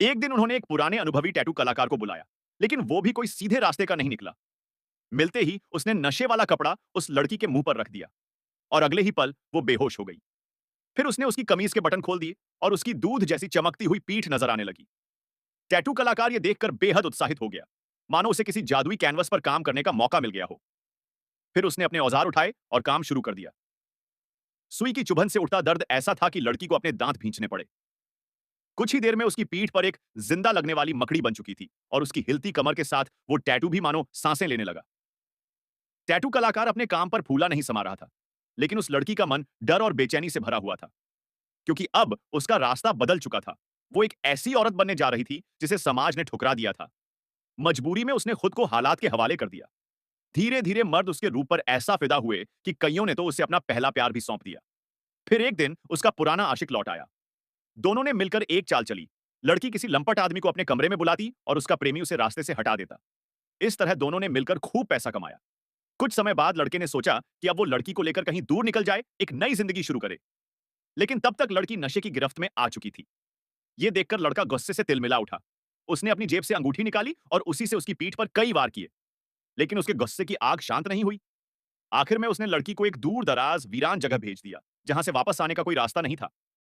एक दिन उन्होंने एक पुराने अनुभवी टैटू कलाकार को बुलाया, लेकिन वो भी कोई सीधे रास्ते का नहीं निकला। मिलते ही उसने नशे वाला कपड़ा उस लड़की के मुंह पर रख दिया और अगले ही पल वो बेहोश हो गई। फिर उसने उसकी कमीज के बटन खोल दिए और उसकी दूध जैसी चमकती हुई पीठ नजर आने लगी। टैटू कलाकार ये देखकर बेहद उत्साहित हो गया, मानो उसे किसी जादुई कैनवस पर काम करने का मौका मिल गया हो। फिर उसने अपने औजार उठाए और काम शुरू कर दिया। सुई की चुभन से उठता दर्द ऐसा था कि लड़की को अपने दांत भींचने पड़े। कुछ ही देर में उसकी पीठ पर एक जिंदा लगने वाली मकड़ी बन चुकी थी और उसकी हिलती कमर के साथ वो टैटू भी मानो सांसें लेने लगा। टैटू कलाकार अपने काम पर फूला नहीं समा रहा था, लेकिन उस लड़की का मन डर और बेचैनी से भरा हुआ था, क्योंकि अब उसका रास्ता बदल चुका था। वो एक ऐसी औरत बनने जा रही थी जिसे समाज ने ठुकरा दिया था। मजबूरी में उसने खुद को हालात के हवाले कर दिया। धीरे धीरे मर्द उसके रूप पर ऐसा फिदा हुए कि कईयों ने तो उसे अपना पहला प्यार भी सौंप दिया। फिर एक दिन उसका पुराना आशिक लौट आया। दोनों ने मिलकर एक चाल चली। लड़की किसी लंपट आदमी को अपने कमरे में बुलाती और उसका प्रेमी उसे रास्ते से हटा देता। इस तरह दोनों ने मिलकर खूब पैसा कमाया। कुछ समय बाद लड़के ने सोचा कि अब वो लड़की को लेकर कहीं दूर निकल जाए, एक नई जिंदगी शुरू करे। लेकिन तब तक लड़की नशे की गिरफ्त में आ चुकी थी। ये देखकर लड़का गुस्से से तिलमिला उठा। उसने अपनी जेब से अंगूठी निकाली और उसी से उसकी पीठ पर कई वार किए। लेकिन उसके गुस्से की आग शांत नहीं हुई। आखिर में उसने लड़की को एक दूर दराज वीरान जगह भेज दिया, जहां से वापस आने का कोई रास्ता नहीं था।